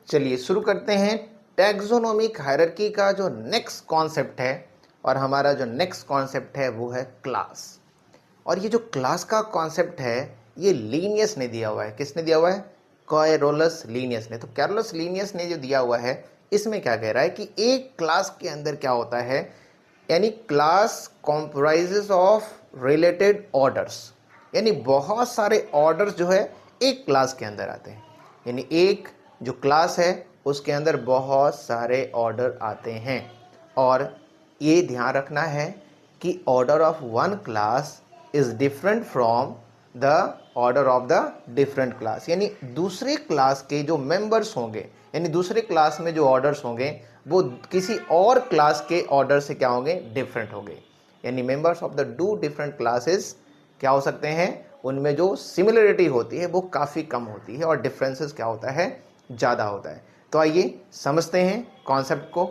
चलिए शुरू करते हैं टैक्सोनॉमिक हायरार्की का जो नेक्स्ट कॉन्सेप्ट है, और हमारा जो नेक्स्ट कॉन्सेप्ट है वो है क्लास। और ये जो क्लास का कॉन्सेप्ट है ये लीनियस ने दिया हुआ है। किसने दिया हुआ है? कैरोलस लीनियस ने। तो कैरोलस लीनियस ने जो दिया हुआ है इसमें क्या कह रहा है कि एक क्लास के अंदर क्या होता है, यानी class comprises of related orders, यानी बहुत सारे ऑर्डर्स जो है एक क्लास के अंदर आते हैं। यानी एक जो क्लास है उसके अंदर बहुत सारे ऑर्डर आते हैं, और ये ध्यान रखना है कि order of one class is different from the order of the different class. यानी दूसरे क्लास के जो मेंबर्स होंगे, यानी दूसरे क्लास में जो ऑर्डर्स होंगे वो किसी और क्लास के ऑर्डर से क्या होंगे? डिफरेंट होंगे। यानी members of the two different classes क्या हो सकते हैं, उनमें जो सिमिलरिटी होती है वो काफ़ी कम होती है और डिफरेंसेस क्या होता है? ज़्यादा होता है। तो आइए समझते हैं कॉन्सेप्ट को।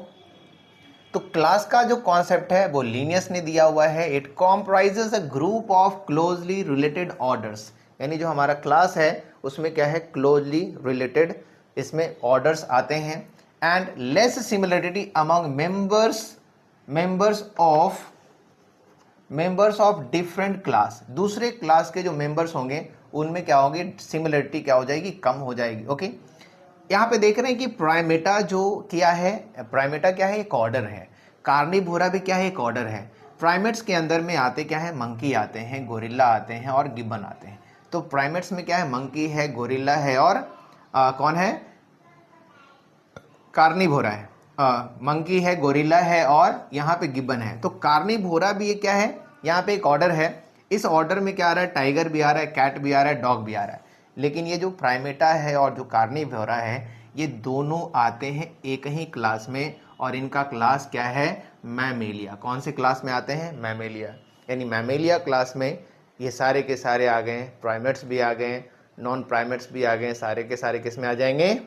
तो क्लास का जो कॉन्सेप्ट है वो लीनियस ने दिया हुआ है। It comprises a group of closely related orders, यानी जो हमारा क्लास है उसमें क्या है? क्लोजली रिलेटेड इसमें ऑर्डर्स आते हैं। And less similarity among members of different class. दूसरे क्लास के जो मेंबर्स होंगे उनमें क्या होगी? सिमिलरिटी क्या हो जाएगी? कम हो जाएगी। ओके, यहाँ पे देख रहे हैं कि प्राइमेटा जो किया है, प्राइमेटा क्या है? एक ऑर्डर है। कार्निवोरा भी क्या है? एक ऑर्डर है। प्राइमेट्स के अंदर में आते क्या है? मंकी आते हैं, गोरिल्ला आते हैं और गिब्बन आते हैं। तो प्राइमेट्स में क्या है? मंकी है, गोरिल्ला है और कौन है? कार्निवोरा है। मंकी है, गोरिल्ला है और यहाँ पे गिब्बन है। तो कार्निवोरा भी ये क्या है? यहाँ पे एक ऑर्डर है। इस ऑर्डर में क्या आ रहा है? टाइगर भी आ रहा है, कैट भी आ रहा है, डॉग भी आ रहा है। लेकिन ये जो प्राइमेटा है और जो कार्निवोरा है ये दोनों आते हैं एक ही क्लास में, और इनका क्लास क्या है? मैमेलिया। कौन से क्लास में आते हैं? मैमेलिया। यानी मैमेलिया क्लास में ये सारे के सारे आ गए, प्राइमेट्स भी आ गए, नॉन प्राइमेट्स भी आ गए, सारे के सारे किस में आ जाएंगे?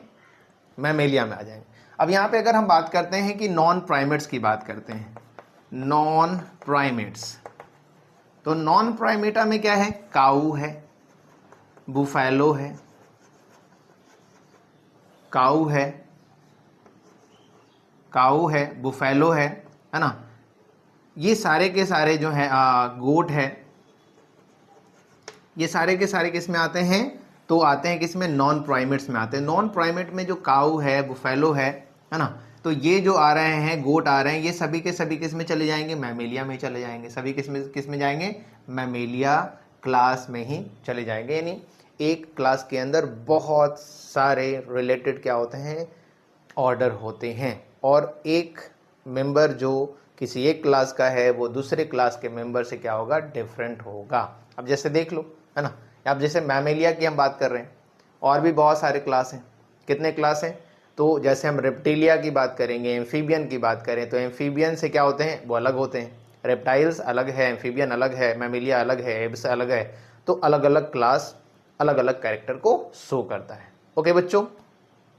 मैमेलिया में आ जाएंगे। अब यहाँ पे अगर हम बात करते हैं कि नॉन प्राइमेट्स की बात करते हैं, नॉन प्राइमेट्स, तो नॉन प्राइमेटा में क्या है? काऊ है, बुफैलो है, काऊ है, बुफैलो है ना? ये सारे के सारे जो है गोट है, ये सारे के सारे किस में आते हैं? तो आते हैं किस में? नॉन प्राइमेट्स में आते हैं। नॉन प्राइमेट में जो काऊ है, बुफैलो है ना, तो ये जो आ रहे हैं, गोट आ रहे हैं, ये सभी के सभी किस में चले जाएंगे? मैमेलिया में चले जाएंगे। सभी किस में जाएंगे? मैमेलिया क्लास में ही चले जाएंगे। यानी एक क्लास के अंदर बहुत सारे रिलेटेड क्या होते हैं? ऑर्डर होते हैं, और एक मेंबर जो किसी एक क्लास का है वो दूसरे क्लास के मेंबर से क्या होगा? डिफरेंट होगा। अब जैसे देख लो, है ना, अब जैसे मैमेलिया की हम बात कर रहे हैं, और भी बहुत सारे क्लास हैं। कितने क्लास हैं? तो जैसे हम रेप्टिलिया की बात करेंगे, एम्फीबियन की बात करें, तो एम्फीबियन से क्या होते हैं? वो अलग होते हैं। रेप्टाइल्स अलग है, एम्फीबियन अलग है, मैमेलिया अलग है, एब्स अलग है। तो अलग अलग क्लास अलग अलग कैरेक्टर को शो करता है। ओके बच्चों,